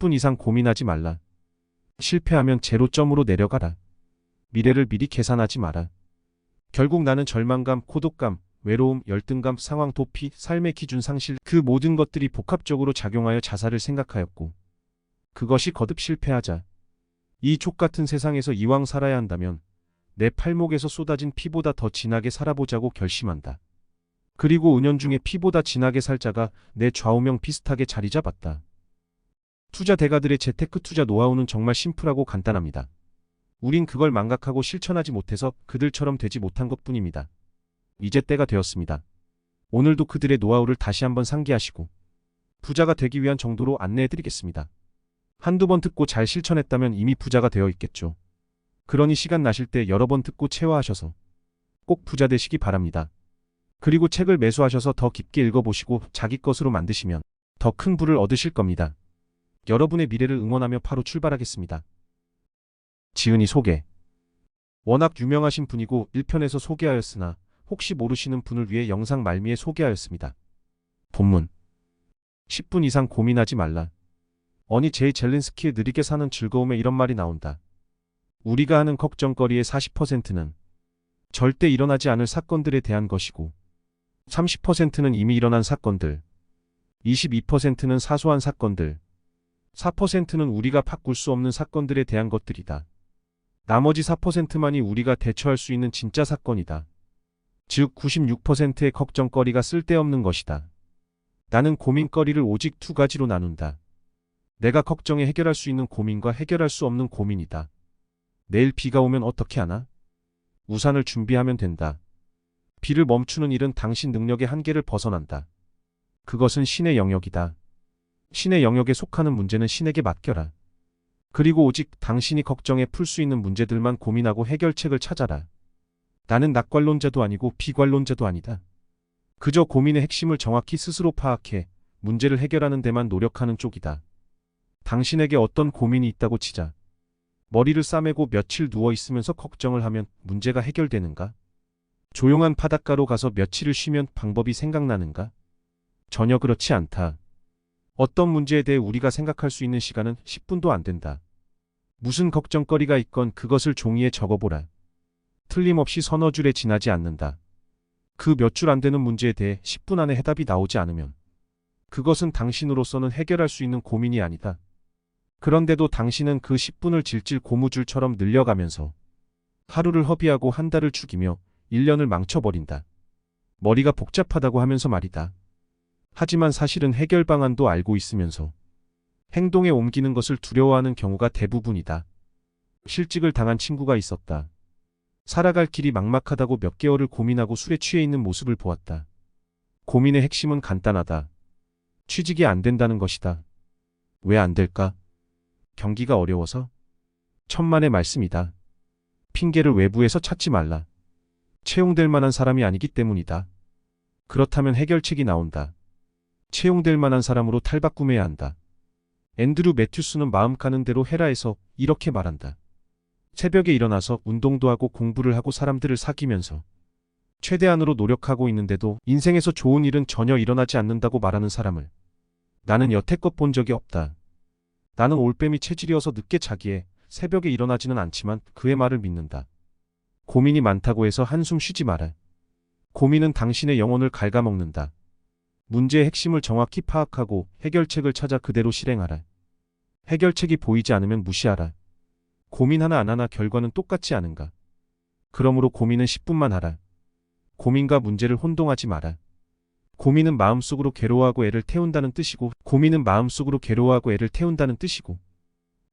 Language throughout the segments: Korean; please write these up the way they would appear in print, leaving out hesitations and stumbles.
10분 이상 고민하지 말라. 실패하면 제로점으로 내려가라. 미래를 미리 계산하지 마라. 결국 나는 절망감, 고독감, 외로움, 열등감, 상황 도피, 삶의 기준 상실, 그 모든 것들이 복합적으로 작용하여 자살을 생각하였고, 그것이 거듭 실패하자 이 족같은 세상에서 이왕 살아야 한다면 내 팔목에서 쏟아진 피보다 더 진하게 살아보자고 결심한다. 그리고 은연중에 피보다 진하게 살 자가 내 좌우명 비슷하게 자리 잡았다. 투자 대가들의 재테크 투자 노하우는 정말 심플하고 간단합니다. 우린 그걸 망각하고 실천하지 못해서 그들처럼 되지 못한 것뿐입니다. 이제 때가 되었습니다. 오늘도 그들의 노하우를 다시 한번 상기하시고 부자가 되기 위한 정도로 안내해드리겠습니다. 한두 번 듣고 잘 실천했다면 이미 부자가 되어 있겠죠. 그러니 시간 나실 때 여러 번 듣고 체화하셔서 꼭 부자 되시기 바랍니다. 그리고 책을 매수하셔서 더 깊게 읽어보시고 자기 것으로 만드시면 더 큰 부를 얻으실 겁니다. 여러분의 미래를 응원하며 바로 출발하겠습니다. 지은이 소개. 워낙 유명하신 분이고 1편에서 소개하였으나 혹시 모르시는 분을 위해 영상 말미에 소개하였습니다. 본문. 10분 이상 고민하지 말라. 어니 제이 젤린스키의 느리게 사는 즐거움에 이런 말이 나온다. 우리가 하는 걱정거리의 40%는 절대 일어나지 않을 사건들에 대한 것이고 30%는 이미 일어난 사건들, 22%는 사소한 사건들, 4%는 우리가 바꿀 수 없는 사건들에 대한 것들이다. 나머지 4%만이 우리가 대처할 수 있는 진짜 사건이다. 즉 96%의 걱정거리가 쓸데없는 것이다. 나는 고민거리를 오직 두 가지로 나눈다. 내가 걱정해 해결할 수 있는 고민과 해결할 수 없는 고민이다. 내일 비가 오면 어떻게 하나? 우산을 준비하면 된다. 비를 멈추는 일은 당신 능력의 한계를 벗어난다. 그것은 신의 영역이다. 신의 영역에 속하는 문제는 신에게 맡겨라. 그리고 오직 당신이 걱정해 풀 수 있는 문제들만 고민하고 해결책을 찾아라. 나는 낙관론자도 아니고 비관론자도 아니다. 그저 고민의 핵심을 정확히 스스로 파악해 문제를 해결하는 데만 노력하는 쪽이다. 당신에게 어떤 고민이 있다고 치자. 머리를 싸매고 며칠 누워있으면서 걱정을 하면 문제가 해결되는가? 조용한 바닷가로 가서 며칠을 쉬면 방법이 생각나는가? 전혀 그렇지 않다. 어떤 문제에 대해 우리가 생각할 수 있는 시간은 10분도 안 된다. 무슨 걱정거리가 있건 그것을 종이에 적어보라. 틀림없이 서너 줄에 지나지 않는다. 그 몇 줄 안 되는 문제에 대해 10분 안에 해답이 나오지 않으면 그것은 당신으로서는 해결할 수 있는 고민이 아니다. 그런데도 당신은 그 10분을 질질 고무줄처럼 늘려가면서 하루를 허비하고 한 달을 죽이며 1년을 망쳐버린다. 머리가 복잡하다고 하면서 말이다. 하지만 사실은 해결 방안도 알고 있으면서 행동에 옮기는 것을 두려워하는 경우가 대부분이다. 실직을 당한 친구가 있었다. 살아갈 길이 막막하다고 몇 개월을 고민하고 술에 취해 있는 모습을 보았다. 고민의 핵심은 간단하다. 취직이 안 된다는 것이다. 왜 안 될까? 경기가 어려워서? 천만의 말씀이다. 핑계를 외부에서 찾지 말라. 채용될 만한 사람이 아니기 때문이다. 그렇다면 해결책이 나온다. 채용될 만한 사람으로 탈바꿈해야 한다. 앤드류 매튜스는 마음 가는 대로 해라에서 이렇게 말한다. 새벽에 일어나서 운동도 하고 공부를 하고 사람들을 사귀면서 최대한으로 노력하고 있는데도 인생에서 좋은 일은 전혀 일어나지 않는다고 말하는 사람을 나는 여태껏 본 적이 없다. 나는 올빼미 체질이어서 늦게 자기에 새벽에 일어나지는 않지만 그의 말을 믿는다. 고민이 많다고 해서 한숨 쉬지 마라. 고민은 당신의 영혼을 갉아먹는다. 문제의 핵심을 정확히 파악하고 해결책을 찾아 그대로 실행하라. 해결책이 보이지 않으면 무시하라. 고민 하나 안 하나 결과는 똑같지 않은가? 그러므로 고민은 10분만 하라. 고민과 문제를 혼동하지 마라. 고민은 마음속으로 괴로워하고 애를 태운다는 뜻이고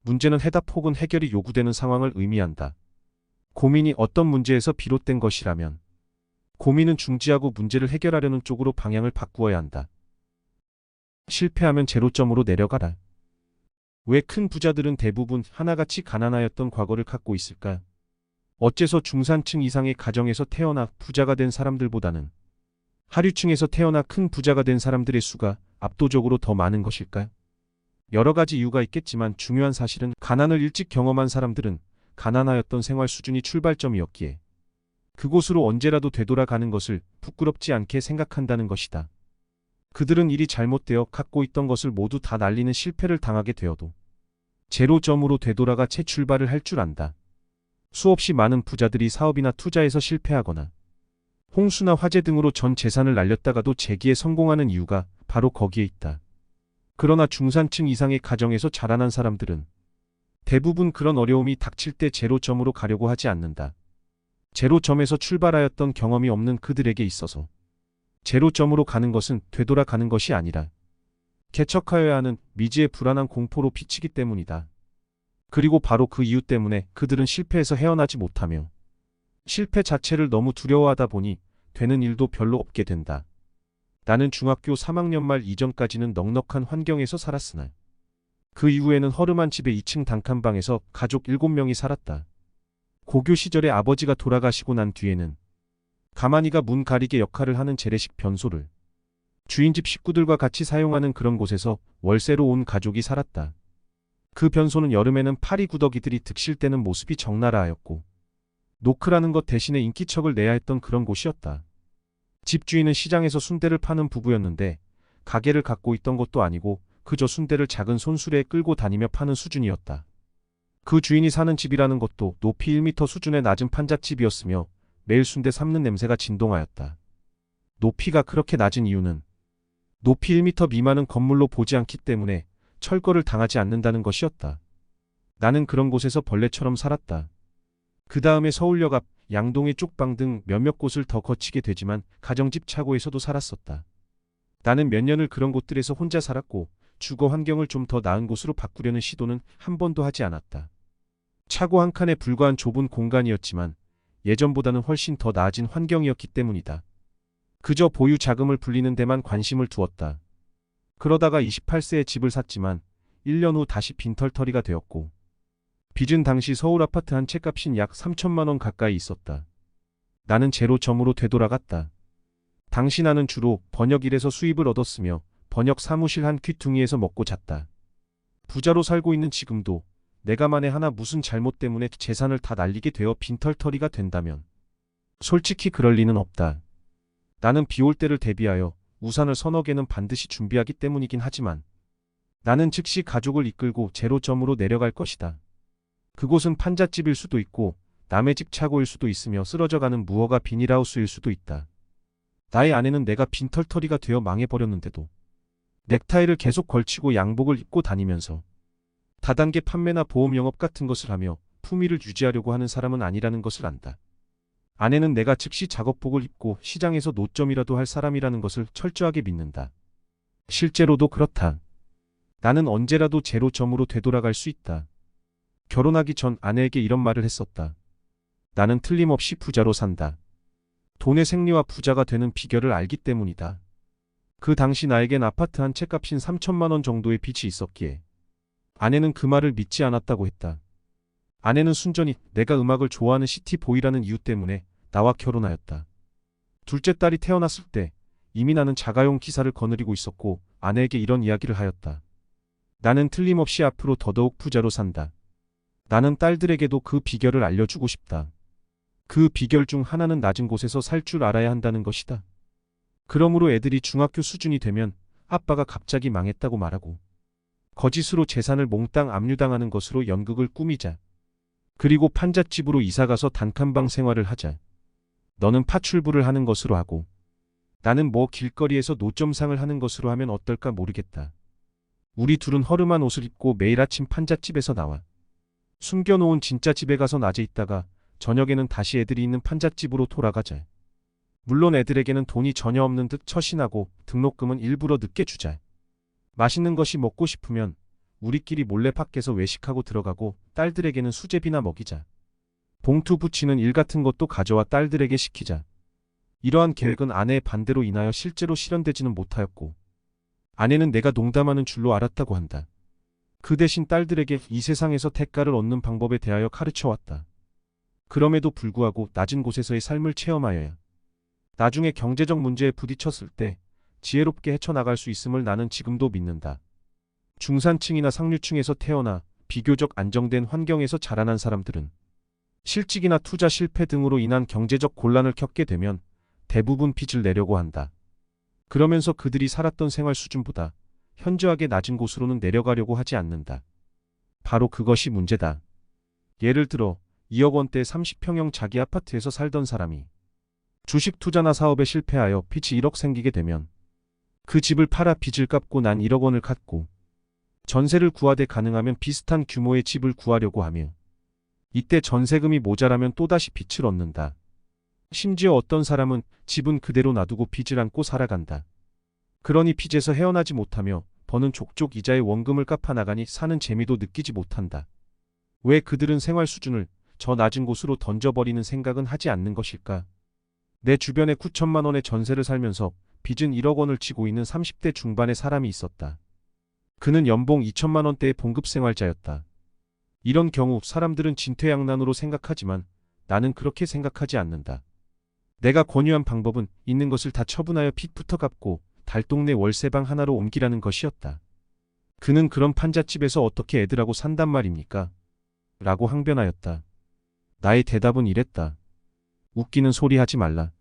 문제는 해답 혹은 해결이 요구되는 상황을 의미한다. 고민이 어떤 문제에서 비롯된 것이라면 고민은 중지하고 문제를 해결하려는 쪽으로 방향을 바꾸어야 한다. 실패하면 제로점으로 내려가라. 왜 큰 부자들은 대부분 하나같이 가난하였던 과거를 갖고 있을까? 어째서 중산층 이상의 가정에서 태어나 부자가 된 사람들보다는 하류층에서 태어나 큰 부자가 된 사람들의 수가 압도적으로 더 많은 것일까? 여러 가지 이유가 있겠지만 중요한 사실은 가난을 일찍 경험한 사람들은 가난하였던 생활 수준이 출발점이었기에 그곳으로 언제라도 되돌아가는 것을 부끄럽지 않게 생각한다는 것이다. 그들은 일이 잘못되어 갖고 있던 것을 모두 다 날리는 실패를 당하게 되어도 제로점으로 되돌아가 재출발을 할 줄 안다. 수없이 많은 부자들이 사업이나 투자에서 실패하거나 홍수나 화재 등으로 전 재산을 날렸다가도 재기에 성공하는 이유가 바로 거기에 있다. 그러나 중산층 이상의 가정에서 자라난 사람들은 대부분 그런 어려움이 닥칠 때 제로점으로 가려고 하지 않는다. 제로점에서 출발하였던 경험이 없는 그들에게 있어서 제로점으로 가는 것은 되돌아가는 것이 아니라 개척하여야 하는 미지의 불안한 공포로 비치기 때문이다. 그리고 바로 그 이유 때문에 그들은 실패에서 헤어나지 못하며 실패 자체를 너무 두려워하다 보니 되는 일도 별로 없게 된다. 나는 중학교 3학년 말 이전까지는 넉넉한 환경에서 살았으나 그 이후에는 허름한 집의 2층 단칸방에서 가족 7명이 살았다. 고교 시절에 아버지가 돌아가시고 난 뒤에는 가만히가 문 가리개 역할을 하는 재래식 변소를 주인집 식구들과 같이 사용하는 그런 곳에서 월세로 온 가족이 살았다. 그 변소는 여름에는 파리구더기들이 득실대는 모습이 적나라하였고 노크라는 것 대신에 인기척을 내야 했던 그런 곳이었다. 집주인은 시장에서 순대를 파는 부부였는데 가게를 갖고 있던 것도 아니고 그저 순대를 작은 손수레에 끌고 다니며 파는 수준이었다. 그 주인이 사는 집이라는 것도 높이 1m 수준의 낮은 판잣집이었으며 매일 순대 삶는 냄새가 진동하였다. 높이가 그렇게 낮은 이유는 높이 1m 미만은 건물로 보지 않기 때문에 철거를 당하지 않는다는 것이었다. 나는 그런 곳에서 벌레처럼 살았다. 그 다음에 서울역 앞, 양동의 쪽방 등 몇몇 곳을 더 거치게 되지만 가정집 차고에서도 살았었다. 나는 몇 년을 그런 곳들에서 혼자 살았고 주거 환경을 좀 더 나은 곳으로 바꾸려는 시도는 한 번도 하지 않았다. 차고 한 칸에 불과한 좁은 공간이었지만 예전보다는 훨씬 더 나아진 환경이었기 때문이다. 그저 보유 자금을 불리는 데만 관심을 두었다. 그러다가 28세에 집을 샀지만 1년 후 다시 빈털터리가 되었고 빚은 당시 서울 아파트 한 채 값인 약 3천만 원 가까이 있었다. 나는 제로점으로 되돌아갔다. 당시 나는 주로 번역일에서 수입을 얻었으며 번역 사무실 한 귀퉁이에서 먹고 잤다. 부자로 살고 있는 지금도 내가 만에 하나 무슨 잘못 때문에 재산을 다 날리게 되어 빈털터리가 된다면 솔직히 그럴 리는 없다. 나는 비 올 때를 대비하여 우산을 서너 개는 반드시 준비하기 때문이긴 하지만 나는 즉시 가족을 이끌고 제로점으로 내려갈 것이다. 그곳은 판잣집일 수도 있고 남의 집 차고일 수도 있으며 쓰러져가는 무허가 비닐하우스일 수도 있다. 나의 아내는 내가 빈털터리가 되어 망해버렸는데도 넥타이를 계속 걸치고 양복을 입고 다니면서 다단계 판매나 보험 영업 같은 것을 하며 품위를 유지하려고 하는 사람은 아니라는 것을 안다. 아내는 내가 즉시 작업복을 입고 시장에서 노점이라도 할 사람이라는 것을 철저하게 믿는다. 실제로도 그렇다. 나는 언제라도 제로점으로 되돌아갈 수 있다. 결혼하기 전 아내에게 이런 말을 했었다. 나는 틀림없이 부자로 산다. 돈의 생리와 부자가 되는 비결을 알기 때문이다. 그 당시 나에겐 아파트 한 채 값인 3천만 원 정도의 빚이 있었기에 아내는 그 말을 믿지 않았다고 했다. 아내는 순전히 내가 음악을 좋아하는 시티보이라는 이유 때문에 나와 결혼하였다. 둘째 딸이 태어났을 때 이미 나는 자가용 기사를 거느리고 있었고 아내에게 이런 이야기를 하였다. 나는 틀림없이 앞으로 더더욱 부자로 산다. 나는 딸들에게도 그 비결을 알려주고 싶다. 그 비결 중 하나는 낮은 곳에서 살 줄 알아야 한다는 것이다. 그러므로 애들이 중학교 수준이 되면 아빠가 갑자기 망했다고 말하고 거짓으로 재산을 몽땅 압류당하는 것으로 연극을 꾸미자. 그리고 판잣집으로 이사가서 단칸방 생활을 하자. 너는 파출부를 하는 것으로 하고 나는 뭐 길거리에서 노점상을 하는 것으로 하면 어떨까 모르겠다. 우리 둘은 허름한 옷을 입고 매일 아침 판잣집에서 나와 숨겨놓은 진짜 집에 가서 낮에 있다가 저녁에는 다시 애들이 있는 판잣집으로 돌아가자. 물론 애들에게는 돈이 전혀 없는 듯 처신하고 등록금은 일부러 늦게 주자. 맛있는 것이 먹고 싶으면 우리끼리 몰래 밖에서 외식하고 들어가고 딸들에게는 수제비나 먹이자. 봉투 붙이는 일 같은 것도 가져와 딸들에게 시키자. 이러한 계획은 아내의 반대로 인하여 실제로 실현되지는 못하였고 아내는 내가 농담하는 줄로 알았다고 한다. 그 대신 딸들에게 이 세상에서 대가를 얻는 방법에 대하여 가르쳐왔다. 그럼에도 불구하고 낮은 곳에서의 삶을 체험하여야 나중에 경제적 문제에 부딪혔을 때 지혜롭게 헤쳐나갈 수 있음을 나는 지금도 믿는다. 중산층이나 상류층에서 태어나 비교적 안정된 환경에서 자라난 사람들은 실직이나 투자 실패 등으로 인한 경제적 곤란을 겪게 되면 대부분 빚을 내려고 한다. 그러면서 그들이 살았던 생활 수준보다 현저하게 낮은 곳으로는 내려가려고 하지 않는다. 바로 그것이 문제다. 예를 들어 2억 원대 30평형 자기 아파트에서 살던 사람이 주식 투자나 사업에 실패하여 빚이 1억 생기게 되면 그 집을 팔아 빚을 갚고 난 1억 원을 갖고 전세를 구하되 가능하면 비슷한 규모의 집을 구하려고 하며 이때 전세금이 모자라면 또다시 빚을 얻는다. 심지어 어떤 사람은 집은 그대로 놔두고 빚을 안고 살아간다. 그러니 빚에서 헤어나지 못하며 버는 족족 이자의 원금을 갚아나가니 사는 재미도 느끼지 못한다. 왜 그들은 생활 수준을 저 낮은 곳으로 던져버리는 생각은 하지 않는 것일까? 내 주변에 9천만 원의 전세를 살면서 빚은 1억 원을 지고 있는 30대 중반의 사람이 있었다. 그는 연봉 2천만 원대의 봉급생활자였다. 이런 경우 사람들은 진퇴양난으로 생각하지만 나는 그렇게 생각하지 않는다. 내가 권유한 방법은 있는 것을 다 처분하여 빚부터 갚고 달동네 월세방 하나로 옮기라는 것이었다. 그는 그런 판잣집에서 어떻게 애들하고 산단 말입니까? 라고 항변하였다. 나의 대답은 이랬다. 웃기는 소리 하지 말라.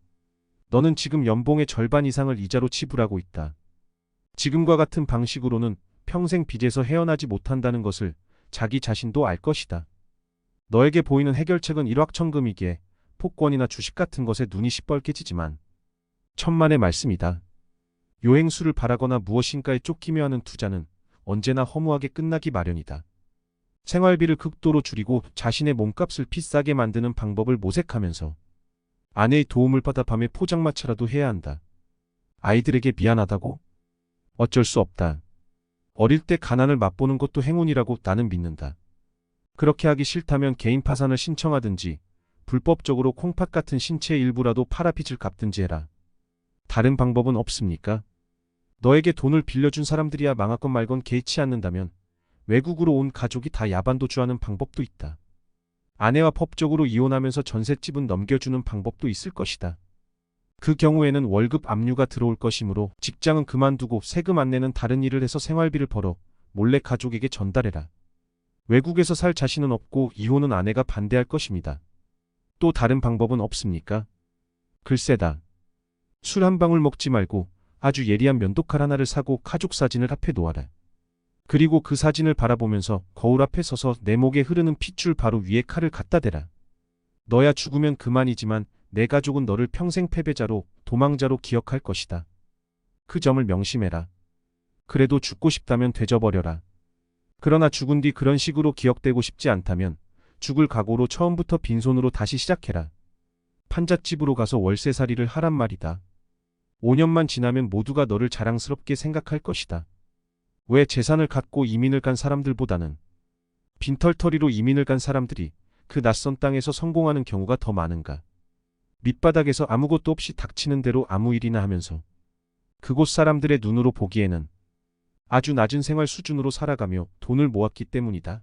너는 지금 연봉의 절반 이상을 이자로 지불하고 있다. 지금과 같은 방식으로는 평생 빚에서 헤어나지 못한다는 것을 자기 자신도 알 것이다. 너에게 보이는 해결책은 일확천금이기에 복권이나 주식 같은 것에 눈이 시뻘개지지만 천만의 말씀이다. 요행수를 바라거나 무엇인가에 쫓기며 하는 투자는 언제나 허무하게 끝나기 마련이다. 생활비를 극도로 줄이고 자신의 몸값을 비싸게 만드는 방법을 모색하면서 아내의 도움을 받아 밤에 포장마차라도 해야 한다. 아이들에게 미안하다고? 어쩔 수 없다. 어릴 때 가난을 맛보는 것도 행운이라고 나는 믿는다. 그렇게 하기 싫다면 개인 파산을 신청하든지 불법적으로 콩팥 같은 신체의 일부라도 팔아 빚을 갚든지 해라. 다른 방법은 없습니까? 너에게 돈을 빌려준 사람들이야 망하건 말건 개의치 않는다면 외국으로 온 가족이 다 야반도주하는 방법도 있다. 아내와 법적으로 이혼하면서 전셋집은 넘겨주는 방법도 있을 것이다. 그 경우에는 월급 압류가 들어올 것이므로 직장은 그만두고 세금 안 내는 다른 일을 해서 생활비를 벌어 몰래 가족에게 전달해라. 외국에서 살 자신은 없고 이혼은 아내가 반대할 것입니다. 또 다른 방법은 없습니까? 글쎄다. 술 한 방울 먹지 말고 아주 예리한 면도칼 하나를 사고 가족 사진을 앞에 놓아라. 그리고 그 사진을 바라보면서 거울 앞에 서서 내 목에 흐르는 핏줄 바로 위에 칼을 갖다 대라. 너야 죽으면 그만이지만 내 가족은 너를 평생 패배자로 도망자로 기억할 것이다. 그 점을 명심해라. 그래도 죽고 싶다면 되져버려라. 그러나 죽은 뒤 그런 식으로 기억되고 싶지 않다면 죽을 각오로 처음부터 빈손으로 다시 시작해라. 판잣집으로 가서 월세살이를 하란 말이다. 5년만 지나면 모두가 너를 자랑스럽게 생각할 것이다. 왜 재산을 갖고 이민을 간 사람들보다는 빈털터리로 이민을 간 사람들이 그 낯선 땅에서 성공하는 경우가 더 많은가? 밑바닥에서 아무것도 없이 닥치는 대로 아무 일이나 하면서 그곳 사람들의 눈으로 보기에는 아주 낮은 생활 수준으로 살아가며 돈을 모았기 때문이다.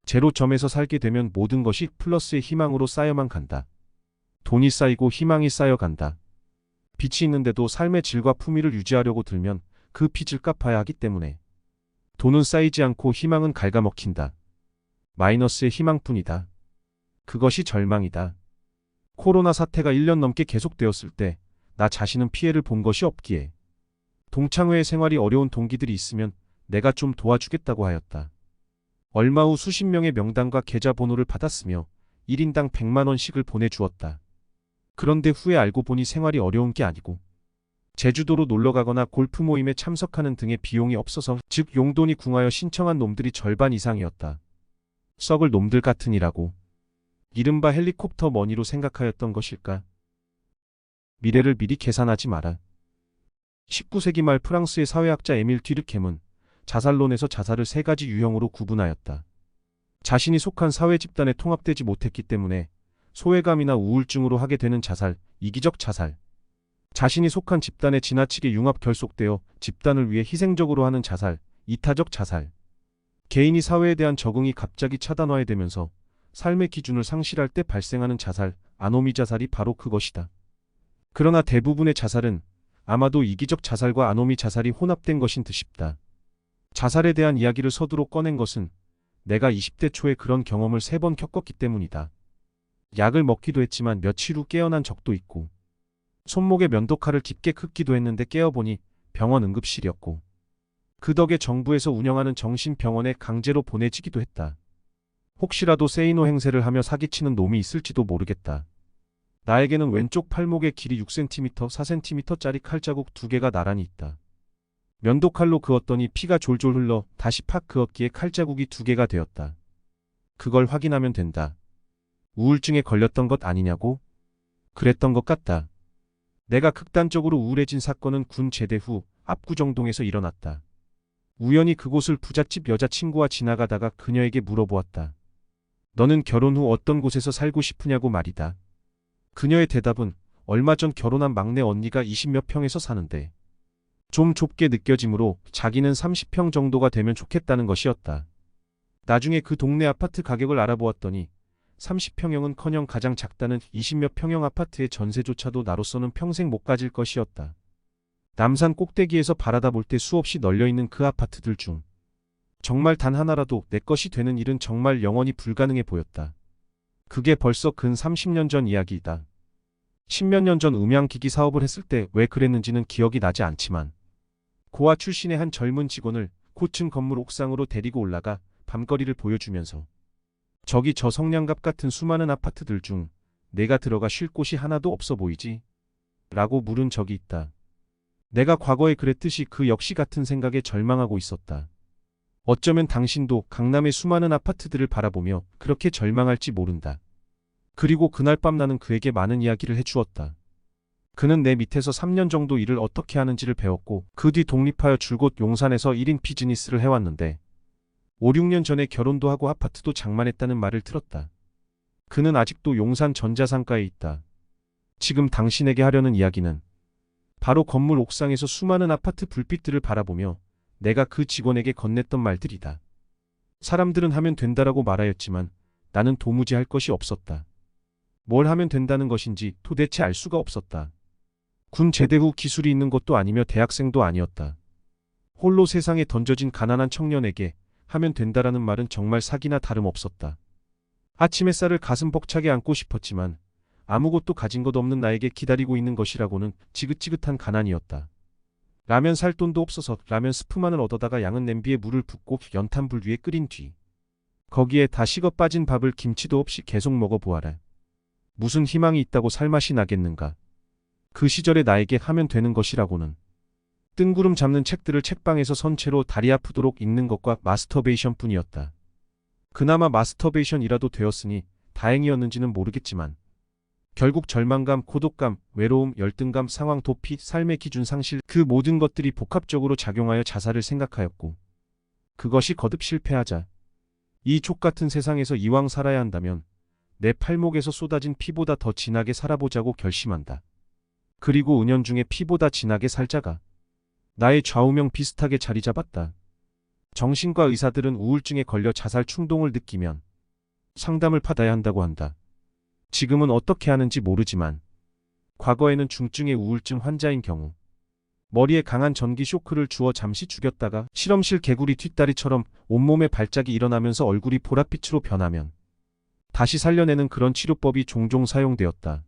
제로점에서 살게 되면 모든 것이 플러스의 희망으로 쌓여만 간다. 돈이 쌓이고 희망이 쌓여간다. 빚이 있는데도 삶의 질과 품위를 유지하려고 들면 그 빚을 갚아야 하기 때문에 돈은 쌓이지 않고 희망은 갉아먹힌다. 마이너스의 희망뿐이다. 그것이 절망이다. 코로나 사태가 1년 넘게 계속되었을 때 나 자신은 피해를 본 것이 없기에 동창회의 생활이 어려운 동기들이 있으면 내가 좀 도와주겠다고 하였다. 얼마 후 수십 명의 명단과 계좌번호를 받았으며 1인당 100만 원씩을 보내주었다. 그런데 후에 알고 보니 생활이 어려운 게 아니고 제주도로 놀러가거나 골프 모임에 참석하는 등의 비용이 없어서 즉 용돈이 궁하여 신청한 놈들이 절반 이상이었다. 썩을 놈들 같으니라고. 이른바 헬리콥터 머니로 생각하였던 것일까? 미래를 미리 계산하지 마라. 19세기 말 프랑스의 사회학자 에밀 뒤르켐은 자살론에서 자살을 세 가지 유형으로 구분하였다. 자신이 속한 사회 집단에 통합되지 못했기 때문에 소외감이나 우울증으로 하게 되는 자살, 이기적 자살. 자신이 속한 집단에 지나치게 융합 결속되어 집단을 위해 희생적으로 하는 자살, 이타적 자살. 개인이 사회에 대한 적응이 갑자기 차단화되면서 삶의 기준을 상실할 때 발생하는 자살, 아노미 자살이 바로 그것이다. 그러나 대부분의 자살은 아마도 이기적 자살과 아노미 자살이 혼합된 것인 듯 싶다. 자살에 대한 이야기를 서두로 꺼낸 것은 내가 20대 초에 그런 경험을 3번 겪었기 때문이다. 약을 먹기도 했지만 며칠 후 깨어난 적도 있고 손목에 면도칼을 깊게 긋기도 했는데 깨어보니 병원 응급실이었고 그 덕에 정부에서 운영하는 정신병원에 강제로 보내지기도 했다. 혹시라도 세이노 행세를 하며 사기치는 놈이 있을지도 모르겠다. 나에게는 왼쪽 팔목에 길이 6cm, 4cm짜리 칼자국 2개가 나란히 있다. 면도칼로 그었더니 피가 졸졸 흘러 다시 팍 그었기에 칼자국이 2개가 되었다. 그걸 확인하면 된다. 우울증에 걸렸던 것 아니냐고? 그랬던 것 같다. 내가 극단적으로 우울해진 사건은 군 제대 후 압구정동에서 일어났다. 우연히 그곳을 부잣집 여자친구와 지나가다가 그녀에게 물어보았다. 너는 결혼 후 어떤 곳에서 살고 싶으냐고 말이다. 그녀의 대답은 얼마 전 결혼한 막내 언니가 20몇 평에서 사는데 좀 좁게 느껴지므로 자기는 30평 정도가 되면 좋겠다는 것이었다. 나중에 그 동네 아파트 가격을 알아보았더니 30평형은커녕 가장 작다는 20몇 평형 아파트의 전세조차도 나로서는 평생 못 가질 것이었다. 남산 꼭대기에서 바라다 볼 때 수없이 널려있는 그 아파트들 중 정말 단 하나라도 내 것이 되는 일은 정말 영원히 불가능해 보였다. 그게 벌써 근 30년 전 이야기이다. 10몇 년 전 음향기기 사업을 했을 때 왜 그랬는지는 기억이 나지 않지만 고아 출신의 한 젊은 직원을 고층 건물 옥상으로 데리고 올라가 밤거리를 보여주면서 저기 저 성냥갑 같은 수많은 아파트들 중 내가 들어가 쉴 곳이 하나도 없어 보이지? 라고 물은 적이 있다. 내가 과거에 그랬듯이 그 역시 같은 생각에 절망하고 있었다. 어쩌면 당신도 강남의 수많은 아파트들을 바라보며 그렇게 절망할지 모른다. 그리고 그날 밤 나는 그에게 많은 이야기를 해주었다. 그는 내 밑에서 3년 정도 일을 어떻게 하는지를 배웠고 그 뒤 독립하여 줄곧 용산에서 1인 비즈니스를 해왔는데 5, 6년 전에 결혼도 하고 아파트도 장만했다는 말을 들었다. 그는 아직도 용산 전자상가에 있다. 지금 당신에게 하려는 이야기는 바로 건물 옥상에서 수많은 아파트 불빛들을 바라보며 내가 그 직원에게 건넸던 말들이다. 사람들은 하면 된다라고 말하였지만 나는 도무지 할 것이 없었다. 뭘 하면 된다는 것인지 도대체 알 수가 없었다. 군 제대 후 기술이 있는 것도 아니며 대학생도 아니었다. 홀로 세상에 던져진 가난한 청년에게 하면 된다라는 말은 정말 사기나 다름없었다. 아침 햇살을 가슴 벅차게 안고 싶었지만 아무것도 가진 것 없는 나에게 기다리고 있는 것이라고는 지긋지긋한 가난이었다. 라면 살 돈도 없어서 라면 스프만을 얻어다가 양은 냄비에 물을 붓고 연탄불 위에 끓인 뒤 거기에 다 식어 빠진 밥을 김치도 없이 계속 먹어보아라. 무슨 희망이 있다고 살맛이 나겠는가. 그 시절에 나에게 하면 되는 것이라고는 뜬구름 잡는 책들을 책방에서 선체로 다리 아프도록 읽는 것과 마스터베이션 뿐이었다. 그나마 마스터베이션이라도 되었으니 다행이었는지는 모르겠지만 결국 절망감, 고독감, 외로움, 열등감, 상황, 도피, 삶의 기준 상실 그 모든 것들이 복합적으로 작용하여 자살을 생각하였고 그것이 거듭 실패하자 이 족같은 세상에서 이왕 살아야 한다면 내 팔목에서 쏟아진 피보다 더 진하게 살아보자고 결심한다. 그리고 은연중에 피보다 진하게 살자가 나의 좌우명 비슷하게 자리 잡았다. 정신과 의사들은 우울증에 걸려 자살 충동을 느끼면 상담을 받아야 한다고 한다. 지금은 어떻게 하는지 모르지만 과거에는 중증의 우울증 환자인 경우 머리에 강한 전기 쇼크를 주어 잠시 죽였다가 실험실 개구리 뒷다리처럼 온몸에 발작이 일어나면서 얼굴이 보랏빛으로 변하면 다시 살려내는 그런 치료법이 종종 사용되었다.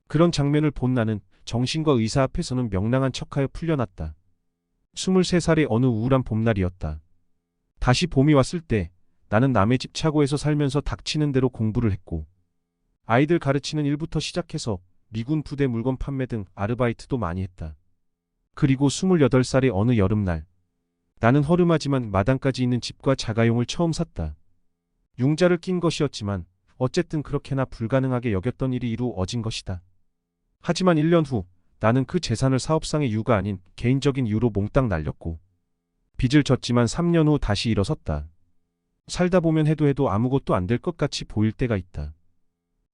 그런 장면을 본 나는 정신과 의사 앞에서는 명랑한 척하여 풀려났다. 23살의 어느 우울한 봄날이었다. 다시 봄이 왔을 때 나는 남의 집 차고에서 살면서 닥치는 대로 공부를 했고 아이들 가르치는 일부터 시작해서 미군 부대 물건 판매 등 아르바이트도 많이 했다. 그리고 28살의 어느 여름날 나는 허름하지만 마당까지 있는 집과 자가용을 처음 샀다. 융자를 낀 것이었지만 어쨌든 그렇게나 불가능하게 여겼던 일이 이루어진 것이다. 하지만 1년 후 나는 그 재산을 사업상의 이유가 아닌 개인적인 이유로 몽땅 날렸고 빚을 졌지만 3년 후 다시 일어섰다. 살다 보면 해도 아무것도 안 될 것 같이 보일 때가 있다.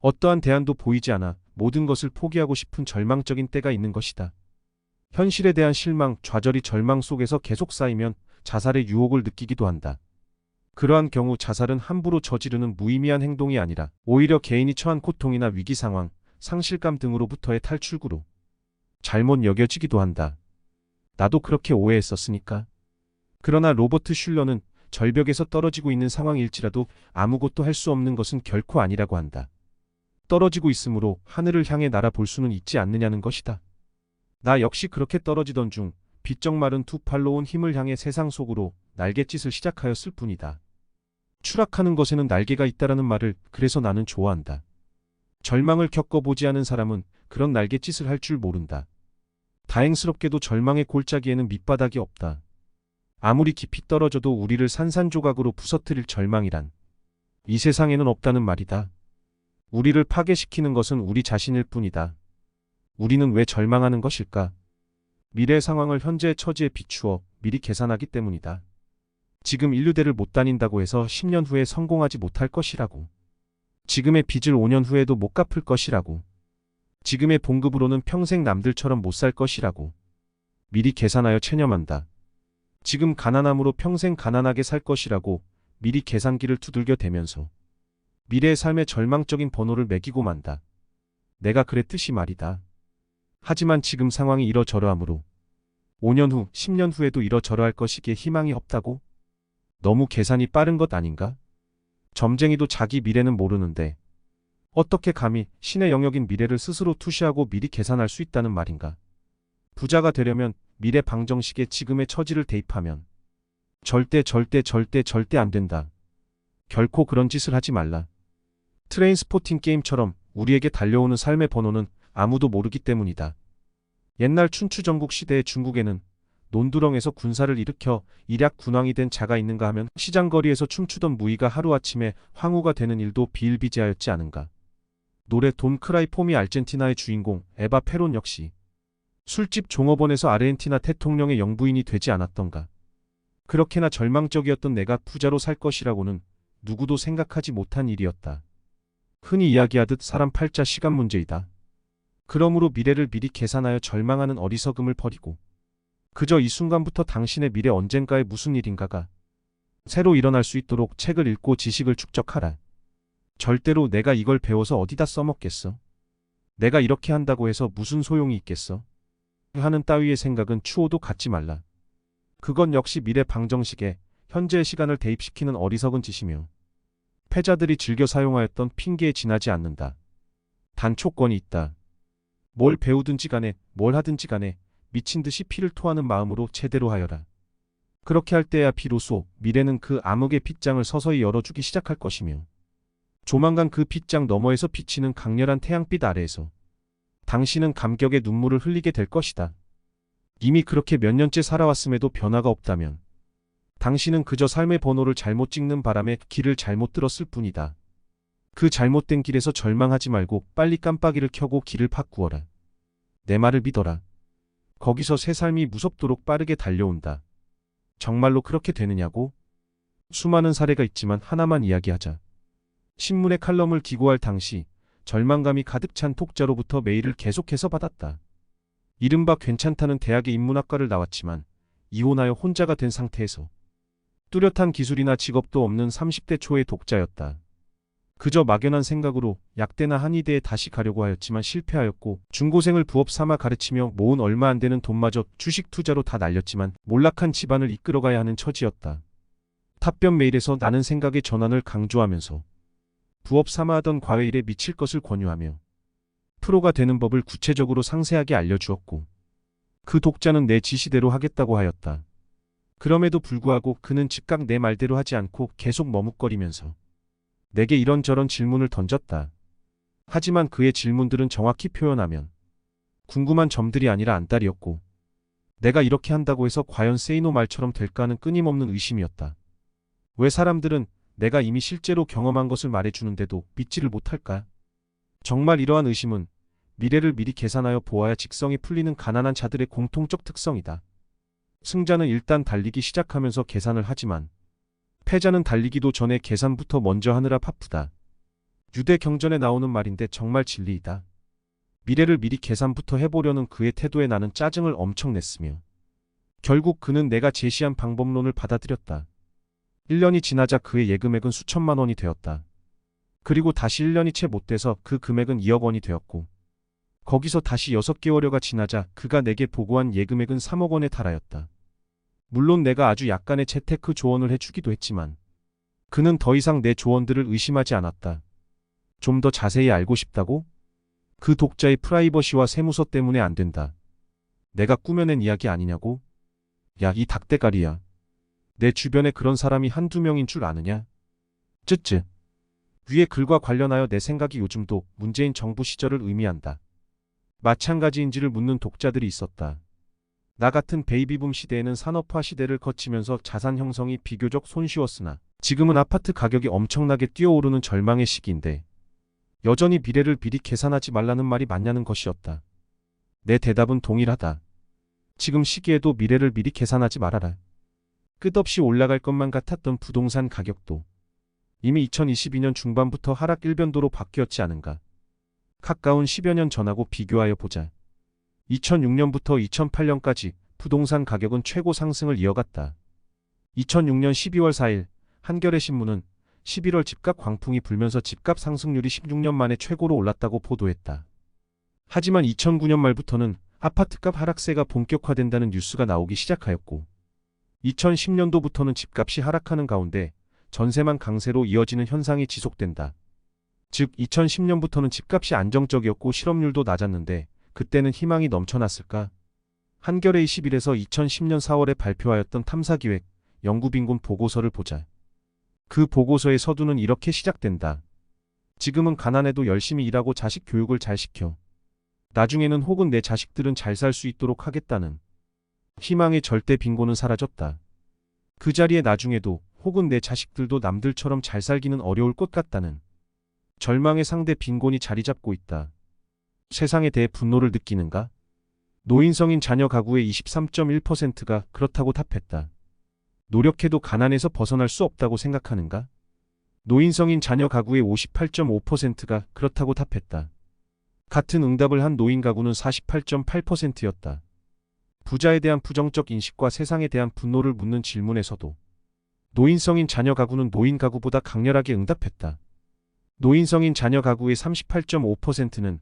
어떠한 대안도 보이지 않아 모든 것을 포기하고 싶은 절망적인 때가 있는 것이다. 현실에 대한 실망, 좌절이 절망 속에서 계속 쌓이면 자살의 유혹을 느끼기도 한다. 그러한 경우 자살은 함부로 저지르는 무의미한 행동이 아니라 오히려 개인이 처한 고통이나 위기 상황, 상실감 등으로부터의 탈출구로 잘못 여겨지기도 한다. 나도 그렇게 오해했었으니까. 그러나 로버트 슐러는 절벽에서 떨어지고 있는 상황일지라도 아무것도 할 수 없는 것은 결코 아니라고 한다. 떨어지고 있으므로 하늘을 향해 날아볼 수는 있지 않느냐는 것이다. 나 역시 그렇게 떨어지던 중 비쩍 마른 두 팔로 온 힘을 향해 세상 속으로 날갯짓을 시작하였을 뿐이다. 추락하는 것에는 날개가 있다라는 말을 그래서 나는 좋아한다. 절망을 겪어보지 않은 사람은 그런 날갯짓을 할 줄 모른다. 다행스럽게도 절망의 골짜기에는 밑바닥이 없다. 아무리 깊이 떨어져도 우리를 산산조각으로 부서뜨릴 절망이란 이 세상에는 없다는 말이다. 우리를 파괴시키는 것은 우리 자신일 뿐이다. 우리는 왜 절망하는 것일까? 미래의 상황을 현재의 처지에 비추어 미리 계산하기 때문이다. 지금 인류대를 못 다닌다고 해서 10년 후에 성공하지 못할 것이라고. 지금의 빚을 5년 후에도 못 갚을 것이라고. 지금의 봉급으로는 평생 남들처럼 못 살 것이라고. 미리 계산하여 체념한다. 지금 가난함으로 평생 가난하게 살 것이라고 미리 계산기를 두들겨 대면서 미래의 삶의 절망적인 번호를 매기고 만다. 내가 그랬듯이 말이다. 하지만 지금 상황이 이러저러하므로 5년 후, 10년 후에도 이러저러할 것이기에 희망이 없다고? 너무 계산이 빠른 것 아닌가? 점쟁이도 자기 미래는 모르는데 어떻게 감히 신의 영역인 미래를 스스로 투시하고 미리 계산할 수 있다는 말인가? 부자가 되려면 미래 방정식에 지금의 처지를 대입하면 절대 안 된다. 결코 그런 짓을 하지 말라. 트레인스포팅 게임처럼 우리에게 달려오는 삶의 번호는 아무도 모르기 때문이다. 옛날 춘추전국 시대의 중국에는 논두렁에서 군사를 일으켜 일약 군왕이 된 자가 있는가 하면 시장거리에서 춤추던 무희가 하루아침에 황후가 되는 일도 비일비재하였지 않은가. 노래 돈 크라이 폼이 아르헨티나의 주인공 에바 페론 역시 술집 종업원에서 아르헨티나 대통령의 영부인이 되지 않았던가. 그렇게나 절망적이었던 내가 부자로 살 것이라고는 누구도 생각하지 못한 일이었다. 흔히 이야기하듯 사람 팔자 시간 문제이다. 그러므로 미래를 미리 계산하여 절망하는 어리석음을 버리고 그저 이 순간부터 당신의 미래 언젠가에 무슨 일인가가 새로 일어날 수 있도록 책을 읽고 지식을 축적하라. 절대로 내가 이걸 배워서 어디다 써먹겠어? 내가 이렇게 한다고 해서 무슨 소용이 있겠어? 하는 따위의 생각은 추호도 갖지 말라. 그건 역시 미래 방정식에 현재의 시간을 대입시키는 어리석은 짓이며 패자들이 즐겨 사용하였던 핑계에 지나지 않는다. 단 조건이 있다. 뭘 배우든지 간에 뭘 하든지 간에 미친 듯이 피를 토하는 마음으로 제대로 하여라. 그렇게 할 때야 비로소 미래는 그 암흑의 빗장을 서서히 열어주기 시작할 것이며 조만간 그 빗장 너머에서 비치는 강렬한 태양빛 아래에서 당신은 감격의 눈물을 흘리게 될 것이다. 이미 그렇게 몇 년째 살아왔음에도 변화가 없다면 당신은 그저 삶의 번호를 잘못 찍는 바람에 길을 잘못 들었을 뿐이다. 그 잘못된 길에서 절망하지 말고 빨리 깜빡이를 켜고 길을 바꾸어라. 내 말을 믿어라. 거기서 새 삶이 무섭도록 빠르게 달려온다. 정말로 그렇게 되느냐고? 수많은 사례가 있지만 하나만 이야기하자. 신문의 칼럼을 기고할 당시 절망감이 가득 찬 독자로부터 메일을 계속해서 받았다. 이른바 괜찮다는 대학의 인문학과를 나왔지만 이혼하여 혼자가 된 상태에서 뚜렷한 기술이나 직업도 없는 30대 초의 독자였다. 그저 막연한 생각으로 약대나 한의대에 다시 가려고 하였지만 실패하였고 중고생을 부업 삼아 가르치며 모은 얼마 안 되는 돈마저 주식 투자로 다 날렸지만 몰락한 집안을 이끌어가야 하는 처지였다. 답변 메일에서 나는 생각의 전환을 강조하면서 부업 삼아 하던 과외일에 미칠 것을 권유하며 프로가 되는 법을 구체적으로 상세하게 알려주었고 그 독자는 내 지시대로 하겠다고 하였다. 그럼에도 불구하고 그는 즉각 내 말대로 하지 않고 계속 머뭇거리면서 내게 이런저런 질문을 던졌다. 하지만 그의 질문들은 정확히 표현하면 궁금한 점들이 아니라 안달이었고 내가 이렇게 한다고 해서 과연 세이노 말처럼 될까 하는 끊임없는 의심이었다. 왜 사람들은 내가 이미 실제로 경험한 것을 말해주는데도 믿지를 못할까? 정말 이러한 의심은 미래를 미리 계산하여 보아야 직성이 풀리는 가난한 자들의 공통적 특성이다. 승자는 일단 달리기 시작하면서 계산을 하지만 패자는 달리기도 전에 계산부터 먼저 하느라 바쁘다. 유대 경전에 나오는 말인데 정말 진리이다. 미래를 미리 계산부터 해보려는 그의 태도에 나는 짜증을 엄청 냈으며 결국 그는 내가 제시한 방법론을 받아들였다. 1년이 지나자 그의 예금액은 수천만 원이 되었다. 그리고 다시 1년이 채 못 돼서 그 금액은 2억 원이 되었고 거기서 다시 6개월여가 지나자 그가 내게 보고한 예금액은 3억 원에 달하였다. 물론 내가 아주 약간의 재테크 조언을 해주기도 했지만 그는 더 이상 내 조언들을 의심하지 않았다. 좀 더 자세히 알고 싶다고? 그 독자의 프라이버시와 세무서 때문에 안 된다. 내가 꾸며낸 이야기 아니냐고? 야, 이 닭대가리야. 내 주변에 그런 사람이 한두 명인 줄 아느냐? 쯧쯧. 위의 글과 관련하여 내 생각이 요즘도 문재인 정부 시절을 의미한다. 마찬가지인지를 묻는 독자들이 있었다. 나 같은 베이비붐 시대에는 산업화 시대를 거치면서 자산 형성이 비교적 손쉬웠으나 지금은 아파트 가격이 엄청나게 뛰어오르는 절망의 시기인데 여전히 미래를 미리 계산하지 말라는 말이 맞냐는 것이었다. 내 대답은 동일하다. 지금 시기에도 미래를 미리 계산하지 말아라. 끝없이 올라갈 것만 같았던 부동산 가격도 이미 2022년 중반부터 하락 일변도로 바뀌었지 않은가. 가까운 10여 년 전하고 비교하여 보자. 2006년부터 2008년까지 부동산 가격은 최고 상승을 이어갔다. 2006년 12월 4일 한겨레 신문은 11월 집값 광풍이 불면서 집값 상승률이 16년 만에 최고로 올랐다고 보도했다. 하지만 2009년 말부터는 아파트값 하락세가 본격화된다는 뉴스가 나오기 시작하였고 2010년도부터는 집값이 하락하는 가운데 전세만 강세로 이어지는 현상이 지속된다. 즉 2010년부터는 집값이 안정적이었고 실업률도 낮았는데 그때는 희망이 넘쳐났을까? 한겨레 21에서 2010년 4월에 발표하였던 탐사기획 영구빈곤 보고서를 보자. 그 보고서의 서두는 이렇게 시작된다. 지금은 가난해도 열심히 일하고 자식 교육을 잘 시켜. 나중에는 혹은 내 자식들은 잘 살 수 있도록 하겠다는 희망의 절대 빈곤은 사라졌다. 그 자리에 나중에도 혹은 내 자식들도 남들처럼 잘 살기는 어려울 것 같다는 절망의 상대 빈곤이 자리 잡고 있다. 세상에 대해 분노를 느끼는가? 노인성인 자녀 가구의 23.1%가 그렇다고 답했다. 노력해도 가난에서 벗어날 수 없다고 생각하는가? 노인성인 자녀 가구의 58.5%가 그렇다고 답했다. 같은 응답을 한 노인 가구는 48.8%였다. 부자에 대한 부정적 인식과 세상에 대한 분노를 묻는 질문에서도 노인성인 자녀 가구는 노인 가구보다 강렬하게 응답했다. 노인성인 자녀 가구의 38.5%는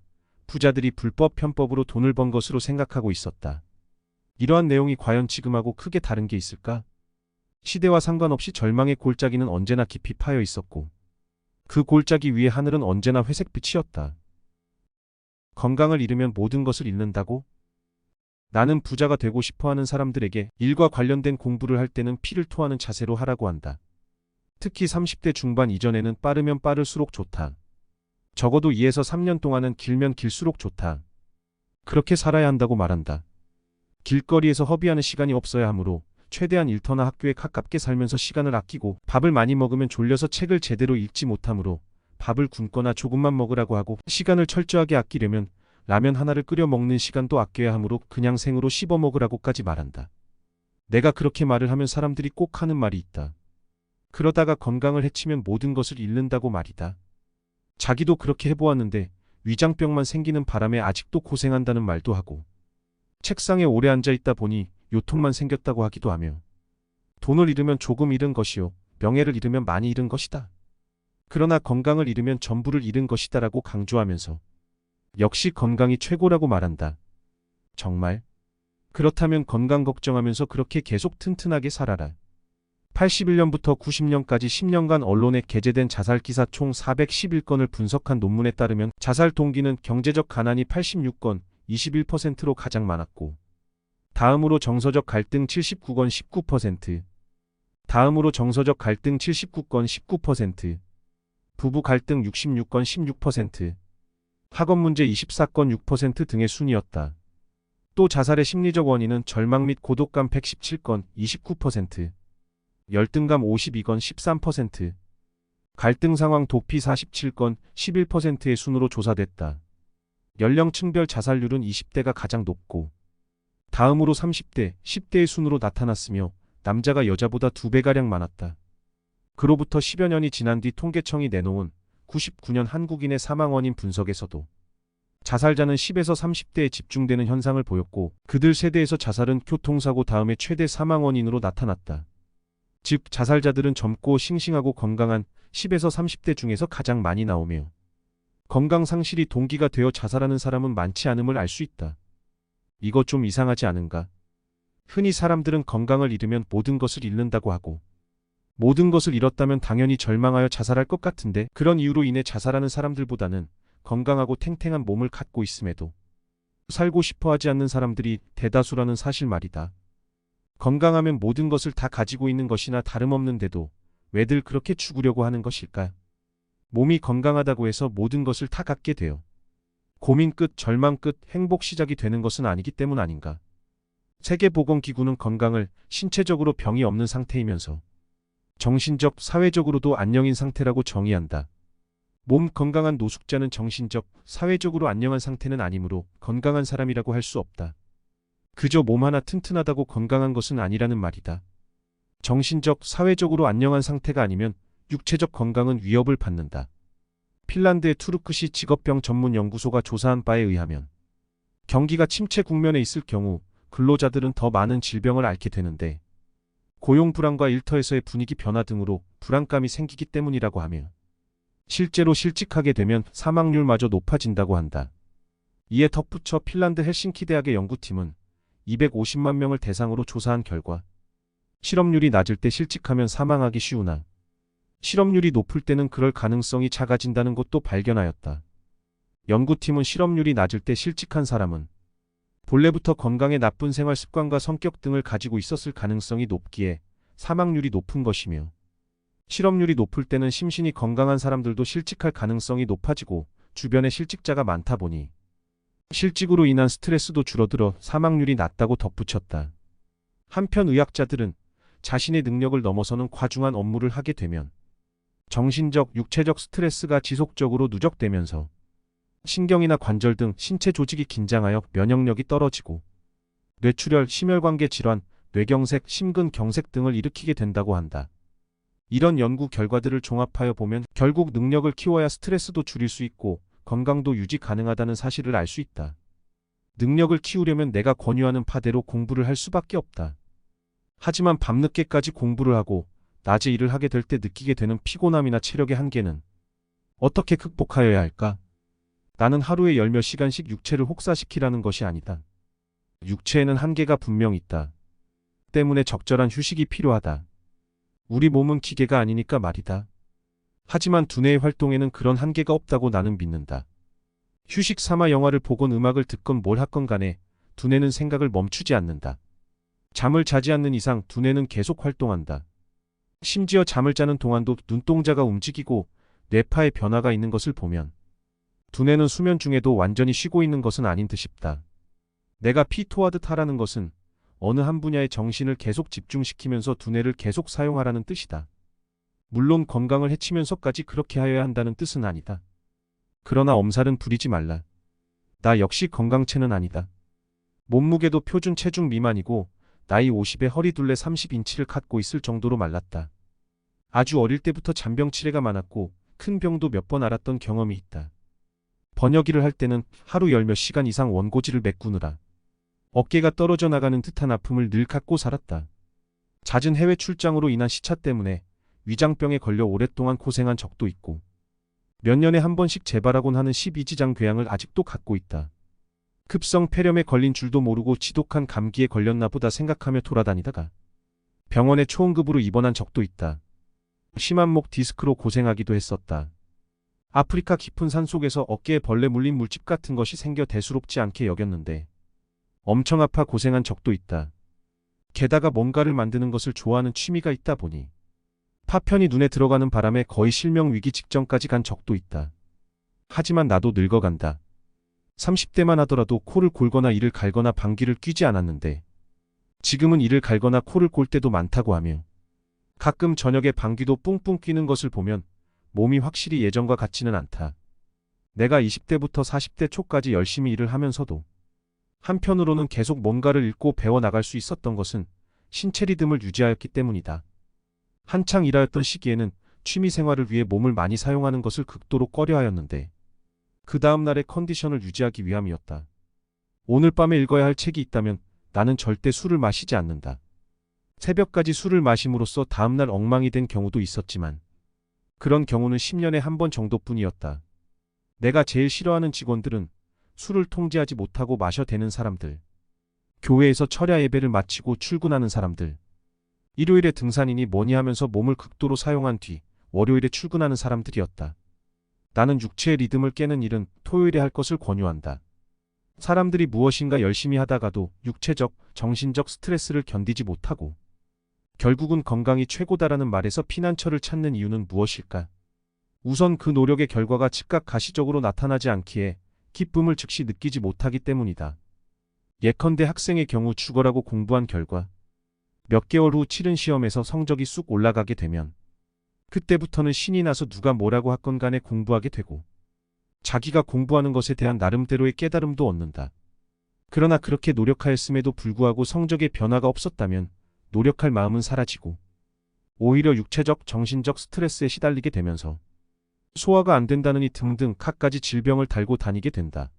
부자들이 불법 편법으로 돈을 번 것으로 생각하고 있었다. 이러한 내용이 과연 지금하고 크게 다른 게 있을까? 시대와 상관없이 절망의 골짜기는 언제나 깊이 파여 있었고 그 골짜기 위에 하늘은 언제나 회색빛이었다. 건강을 잃으면 모든 것을 잃는다고? 나는 부자가 되고 싶어하는 사람들에게 일과 관련된 공부를 할 때는 피를 토하는 자세로 하라고 한다. 특히 30대 중반 이전에는 빠르면 빠를수록 좋다. 적어도 2에서 3년 동안은 길면 길수록 좋다. 그렇게 살아야 한다고 말한다. 길거리에서 허비하는 시간이 없어야 하므로 최대한 일터나 학교에 가깝게 살면서 시간을 아끼고 밥을 많이 먹으면 졸려서 책을 제대로 읽지 못하므로 밥을 굶거나 조금만 먹으라고 하고 시간을 철저하게 아끼려면 라면 하나를 끓여 먹는 시간도 아껴야 하므로 그냥 생으로 씹어 먹으라고까지 말한다. 내가 그렇게 말을 하면 사람들이 꼭 하는 말이 있다. 그러다가 건강을 해치면 모든 것을 잃는다고 말이다. 자기도 그렇게 해보았는데 위장병만 생기는 바람에 아직도 고생한다는 말도 하고 책상에 오래 앉아있다 보니 요통만 생겼다고 하기도 하며 돈을 잃으면 조금 잃은 것이요 명예를 잃으면 많이 잃은 것이다. 그러나 건강을 잃으면 전부를 잃은 것이다라고 강조하면서 역시 건강이 최고라고 말한다. 정말? 그렇다면 건강 걱정하면서 그렇게 계속 튼튼하게 살아라. 81년부터 90년까지 10년간 언론에 게재된 자살 기사 총 411건을 분석한 논문에 따르면 자살 동기는 경제적 가난이 86건, 21%로 가장 많았고 다음으로 정서적 갈등 79건 19%, 다음으로 정서적 갈등 79건 19%, 부부 갈등 66건 16%, 학업 문제 24건 6% 등의 순이었다. 또 자살의 심리적 원인은 절망 및 고독감 117건 29%, 열등감 52건 13%, 갈등 상황 도피 47건 11%의 순으로 조사됐다. 연령층별 자살률은 20대가 가장 높고 다음으로 30대, 10대의 순으로 나타났으며 남자가 여자보다 2배가량 많았다. 그로부터 10여 년이 지난 뒤 통계청이 내놓은 99년 한국인의 사망 원인 분석에서도 자살자는 10에서 30대에 집중되는 현상을 보였고 그들 세대에서 자살은 교통사고 다음에 최대 사망 원인으로 나타났다. 즉 자살자들은 젊고 싱싱하고 건강한 10에서 30대 중에서 가장 많이 나오며 건강 상실이 동기가 되어 자살하는 사람은 많지 않음을 알 수 있다. 이거 좀 이상하지 않은가? 흔히 사람들은 건강을 잃으면 모든 것을 잃는다고 하고 모든 것을 잃었다면 당연히 절망하여 자살할 것 같은데 그런 이유로 인해 자살하는 사람들보다는 건강하고 탱탱한 몸을 갖고 있음에도 살고 싶어 하지 않는 사람들이 대다수라는 사실 말이다. 건강하면 모든 것을 다 가지고 있는 것이나 다름없는데도 왜들 그렇게 죽으려고 하는 것일까? 몸이 건강하다고 해서 모든 것을 다 갖게 돼요. 고민 끝, 절망 끝, 행복 시작이 되는 것은 아니기 때문 아닌가? 세계보건기구는 건강을 신체적으로 병이 없는 상태이면서 정신적, 사회적으로도 안녕인 상태라고 정의한다. 몸 건강한 노숙자는 정신적, 사회적으로 안녕한 상태는 아니므로 건강한 사람이라고 할 수 없다. 그저 몸 하나 튼튼하다고 건강한 것은 아니라는 말이다. 정신적, 사회적으로 안녕한 상태가 아니면 육체적 건강은 위협을 받는다. 핀란드의 투르크시 직업병 전문 연구소가 조사한 바에 의하면 경기가 침체 국면에 있을 경우 근로자들은 더 많은 질병을 앓게 되는데 고용 불안과 일터에서의 분위기 변화 등으로 불안감이 생기기 때문이라고 하며 실제로 실직하게 되면 사망률마저 높아진다고 한다. 이에 덧붙여 핀란드 헬싱키 대학의 연구팀은 250만 명을 대상으로 조사한 결과 실업률이 낮을 때 실직하면 사망하기 쉬우나 실업률이 높을 때는 그럴 가능성이 작아진다는 것도 발견하였다. 연구팀은 실업률이 낮을 때 실직한 사람은 본래부터 건강에 나쁜 생활 습관과 성격 등을 가지고 있었을 가능성이 높기에 사망률이 높은 것이며 실업률이 높을 때는 심신이 건강한 사람들도 실직할 가능성이 높아지고 주변에 실직자가 많다 보니 실직으로 인한 스트레스도 줄어들어 사망률이 낮다고 덧붙였다. 한편 의학자들은 자신의 능력을 넘어서는 과중한 업무를 하게 되면 정신적, 육체적 스트레스가 지속적으로 누적되면서 신경이나 관절 등 신체 조직이 긴장하여 면역력이 떨어지고 뇌출혈, 심혈관계 질환, 뇌경색, 심근경색 등을 일으키게 된다고 한다. 이런 연구 결과들을 종합하여 보면 결국 능력을 키워야 스트레스도 줄일 수 있고 건강도 유지 가능하다는 사실을 알 수 있다. 능력을 키우려면 내가 권유하는 파대로 공부를 할 수밖에 없다. 하지만 밤늦게까지 공부를 하고 낮에 일을 하게 될 때 느끼게 되는 피곤함이나 체력의 한계는 어떻게 극복하여야 할까? 나는 하루에 열 몇 시간씩 육체를 혹사시키라는 것이 아니다. 육체에는 한계가 분명 있다. 때문에 적절한 휴식이 필요하다. 우리 몸은 기계가 아니니까 말이다. 하지만 두뇌의 활동에는 그런 한계가 없다고 나는 믿는다. 휴식 삼아 영화를 보건 음악을 듣건 뭘 하건 간에 두뇌는 생각을 멈추지 않는다. 잠을 자지 않는 이상 두뇌는 계속 활동한다. 심지어 잠을 자는 동안도 눈동자가 움직이고 뇌파에 변화가 있는 것을 보면 두뇌는 수면 중에도 완전히 쉬고 있는 것은 아닌 듯 싶다. 내가 피토하듯 하라는 것은 어느 한 분야에 정신을 계속 집중시키면서 두뇌를 계속 사용하라는 뜻이다. 물론 건강을 해치면서까지 그렇게 하여야 한다는 뜻은 아니다. 그러나 엄살은 부리지 말라. 나 역시 건강체는 아니다. 몸무게도 표준 체중 미만이고 나이 50에 허리둘레 30인치를 갖고 있을 정도로 말랐다. 아주 어릴 때부터 잔병 치레가 많았고 큰 병도 몇 번 앓았던 경험이 있다. 번역일을 할 때는 하루 열 몇 시간 이상 원고지를 메꾸느라 어깨가 떨어져 나가는 듯한 아픔을 늘 갖고 살았다. 잦은 해외 출장으로 인한 시차 때문에 위장병에 걸려 오랫동안 고생한 적도 있고 몇 년에 한 번씩 재발하곤 하는 12지장 궤양을 아직도 갖고 있다. 급성 폐렴에 걸린 줄도 모르고 지독한 감기에 걸렸나 보다 생각하며 돌아다니다가 병원에 초응급으로 입원한 적도 있다. 심한 목 디스크로 고생하기도 했었다. 아프리카 깊은 산속에서 어깨에 벌레 물린 물집 같은 것이 생겨 대수롭지 않게 여겼는데 엄청 아파 고생한 적도 있다. 게다가 뭔가를 만드는 것을 좋아하는 취미가 있다 보니 파편이 눈에 들어가는 바람에 거의 실명 위기 직전까지 간 적도 있다. 하지만 나도 늙어간다. 30대만 하더라도 코를 골거나 이를 갈거나 방귀를 뀌지 않았는데 지금은 이를 갈거나 코를 골 때도 많다고 하며 가끔 저녁에 방귀도 뿡뿡 뀌는 것을 보면 몸이 확실히 예전과 같지는 않다. 내가 20대부터 40대 초까지 열심히 일을 하면서도 한편으로는 계속 뭔가를 읽고 배워나갈 수 있었던 것은 신체 리듬을 유지하였기 때문이다. 한창 일하였던 시기에는 취미 생활을 위해 몸을 많이 사용하는 것을 극도로 꺼려하였는데 그 다음 날의 컨디션을 유지하기 위함이었다. 오늘 밤에 읽어야 할 책이 있다면 나는 절대 술을 마시지 않는다. 새벽까지 술을 마심으로써 다음날 엉망이 된 경우도 있었지만 그런 경우는 10년에 한 번 정도뿐이었다. 내가 제일 싫어하는 직원들은 술을 통제하지 못하고 마셔대는 사람들, 교회에서 철야 예배를 마치고 출근하는 사람들, 일요일에 등산이니 뭐니 하면서 몸을 극도로 사용한 뒤 월요일에 출근하는 사람들이었다. 나는 육체의 리듬을 깨는 일은 토요일에 할 것을 권유한다. 사람들이 무엇인가 열심히 하다가도 육체적, 정신적 스트레스를 견디지 못하고 결국은 건강이 최고다라는 말에서 피난처를 찾는 이유는 무엇일까? 우선 그 노력의 결과가 즉각 가시적으로 나타나지 않기에 기쁨을 즉시 느끼지 못하기 때문이다. 예컨대 학생의 경우 죽어라고 공부한 결과 몇 개월 후 치른 시험에서 성적이 쑥 올라가게 되면 그때부터는 신이 나서 누가 뭐라고 하건 간에 공부하게 되고 자기가 공부하는 것에 대한 나름대로의 깨달음도 얻는다. 그러나 그렇게 노력하였음에도 불구하고 성적에 변화가 없었다면 노력할 마음은 사라지고 오히려 육체적, 정신적 스트레스에 시달리게 되면서 소화가 안 된다느니 등등 갖가지 질병을 달고 다니게 된다.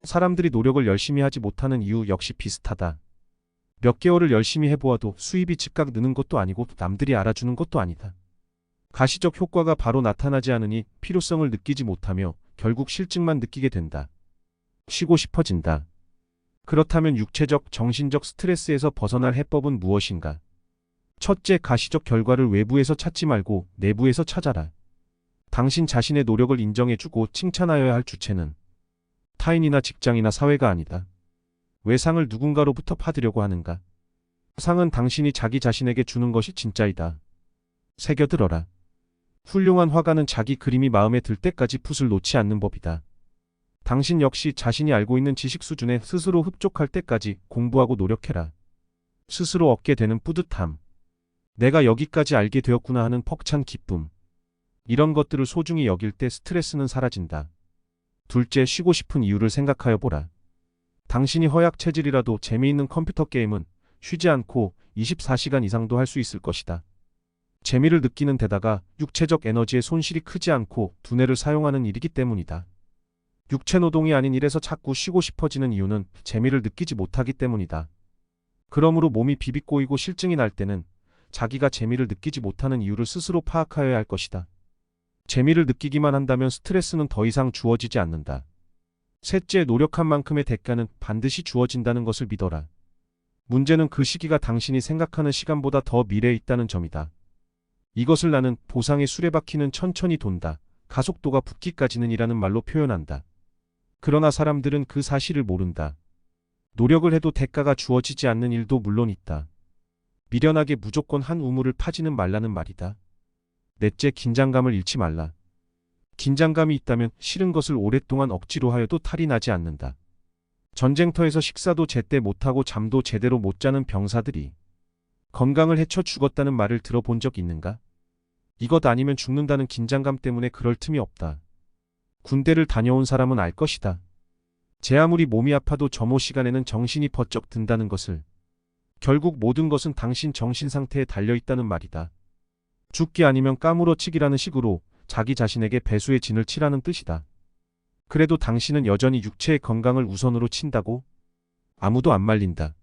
사람들이 노력을 열심히 하지 못하는 이유 역시 비슷하다. 몇 개월을 열심히 해보아도 수입이 즉각 느는 것도 아니고 남들이 알아주는 것도 아니다. 가시적 효과가 바로 나타나지 않으니 필요성을 느끼지 못하며 결국 실증만 느끼게 된다. 쉬고 싶어진다. 그렇다면 육체적, 정신적 스트레스에서 벗어날 해법은 무엇인가? 첫째, 가시적 결과를 외부에서 찾지 말고 내부에서 찾아라. 당신 자신의 노력을 인정해주고 칭찬하여야 할 주체는 타인이나 직장이나 사회가 아니다. 왜 상을 누군가로부터 받으려고 하는가? 상은 당신이 자기 자신에게 주는 것이 진짜이다. 새겨들어라. 훌륭한 화가는 자기 그림이 마음에 들 때까지 붓을 놓지 않는 법이다. 당신 역시 자신이 알고 있는 지식 수준에 스스로 흡족할 때까지 공부하고 노력해라. 스스로 얻게 되는 뿌듯함, 내가 여기까지 알게 되었구나 하는 벅찬 기쁨, 이런 것들을 소중히 여길 때 스트레스는 사라진다. 둘째, 쉬고 싶은 이유를 생각하여 보라. 당신이 허약 체질이라도 재미있는 컴퓨터 게임은 쉬지 않고 24시간 이상도 할 수 있을 것이다. 재미를 느끼는 데다가 육체적 에너지의 손실이 크지 않고 두뇌를 사용하는 일이기 때문이다. 육체 노동이 아닌 일에서 자꾸 쉬고 싶어지는 이유는 재미를 느끼지 못하기 때문이다. 그러므로 몸이 비비꼬이고 실증이 날 때는 자기가 재미를 느끼지 못하는 이유를 스스로 파악하여야 할 것이다. 재미를 느끼기만 한다면 스트레스는 더 이상 주어지지 않는다. 셋째, 노력한 만큼의 대가는 반드시 주어진다는 것을 믿어라. 문제는 그 시기가 당신이 생각하는 시간보다 더 미래에 있다는 점이다. 이것을 나는 보상의 수레바퀴는 천천히 돈다, 가속도가 붙기까지는 이라는 말로 표현한다. 그러나 사람들은 그 사실을 모른다. 노력을 해도 대가가 주어지지 않는 일도 물론 있다. 미련하게 무조건 한 우물을 파지는 말라는 말이다. 넷째, 긴장감을 잃지 말라. 긴장감이 있다면 싫은 것을 오랫동안 억지로 하여도 탈이 나지 않는다. 전쟁터에서 식사도 제때 못하고 잠도 제대로 못 자는 병사들이 건강을 해쳐 죽었다는 말을 들어본 적 있는가? 이것 아니면 죽는다는 긴장감 때문에 그럴 틈이 없다. 군대를 다녀온 사람은 알 것이다. 제 아무리 몸이 아파도 점호 시간에는 정신이 번쩍 든다는 것을. 결국 모든 것은 당신 정신 상태에 달려있다는 말이다. 죽기 아니면 까무러치기라는 식으로 자기 자신에게 배수의 진을 치라는 뜻이다. 그래도 당신은 여전히 육체의 건강을 우선으로 친다고? 아무도 안 말린다.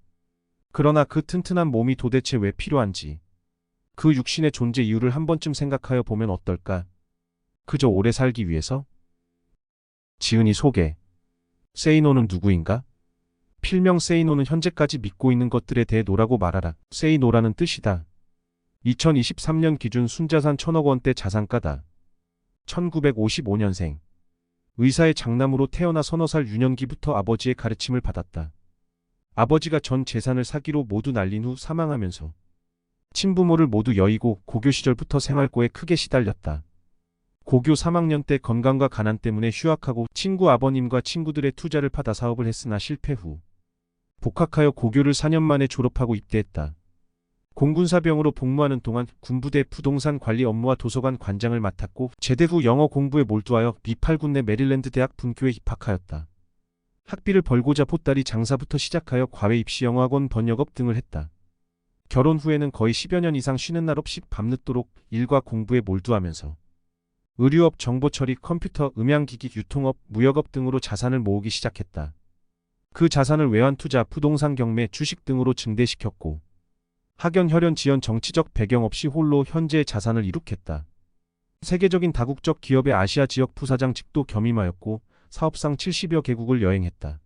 그러나 그 튼튼한 몸이 도대체 왜 필요한지, 그 육신의 존재 이유를 한 번쯤 생각하여 보면 어떨까? 그저 오래 살기 위해서? 지은이 소개. 세이노는 누구인가? 필명 세이노는 현재까지 믿고 있는 것들에 대해 노라고 말하라. 세이노라는 뜻이다. 2023년 기준 순자산 1,000억 원대 자산가다. 1955년생. 의사의 장남으로 태어나 서너 살 유년기부터 아버지의 가르침을 받았다. 아버지가 전 재산을 사기로 모두 날린 후 사망하면서 친부모를 모두 여의고 고교 시절부터 생활고에 크게 시달렸다. 고교 3학년 때 건강과 가난 때문에 휴학하고 친구 아버님과 친구들의 투자를 받아 사업을 했으나 실패 후 복학하여 고교를 4년 만에 졸업하고 입대했다. 공군사병으로 복무하는 동안 군부대 부동산 관리 업무와 도서관 관장을 맡았고 제대 후 영어 공부에 몰두하여 미8군 내 메릴랜드 대학 분교에 입학하였다. 학비를 벌고자 보따리 장사부터 시작하여 과외 입시 영어학원 번역업 등을 했다. 결혼 후에는 거의 10여 년 이상 쉬는 날 없이 밤늦도록 일과 공부에 몰두하면서 의류업, 정보처리, 컴퓨터, 음향기기, 유통업, 무역업 등으로 자산을 모으기 시작했다. 그 자산을 외환투자, 부동산 경매, 주식 등으로 증대시켰고 학연, 혈연, 지연, 정치적 배경 없이 홀로 현재의 자산을 이룩했다. 세계적인 다국적 기업의 아시아 지역 부사장직도 겸임하였고 사업상 70여 개국을 여행했다.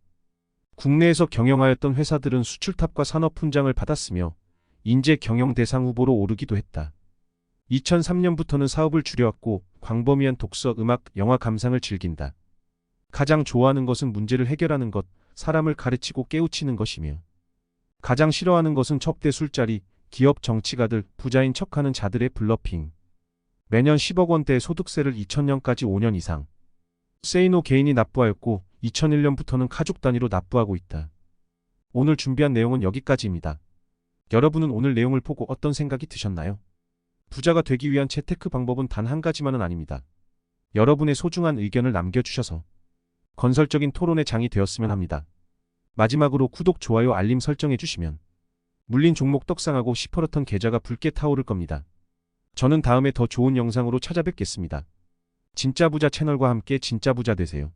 국내에서 경영하였던 회사들은 수출탑과 산업훈장을 받았으며 인재 경영 대상 후보로 오르기도 했다. 2003년부터는 사업을 줄여왔고 광범위한 독서, 음악, 영화 감상을 즐긴다. 가장 좋아하는 것은 문제를 해결하는 것, 사람을 가르치고 깨우치는 것이며 가장 싫어하는 것은 첩대 술자리, 기업 정치가들, 부자인 척하는 자들의 블러핑. 매년 10억 원대의 소득세를 2000년까지 5년 이상 세이노 개인이 납부하였고 2001년부터는 가족 단위로 납부하고 있다. 오늘 준비한 내용은 여기까지입니다. 여러분은 오늘 내용을 보고 어떤 생각이 드셨나요? 부자가 되기 위한 재테크 방법은 단 한 가지만은 아닙니다. 여러분의 소중한 의견을 남겨주셔서 건설적인 토론의 장이 되었으면 합니다. 마지막으로 구독, 좋아요, 알림 설정해 주시면 물린 종목 떡상하고 시퍼렇던 계좌가 붉게 타오를 겁니다. 저는 다음에 더 좋은 영상으로 찾아뵙겠습니다. 진짜 부자 채널과 함께 진짜 부자 되세요.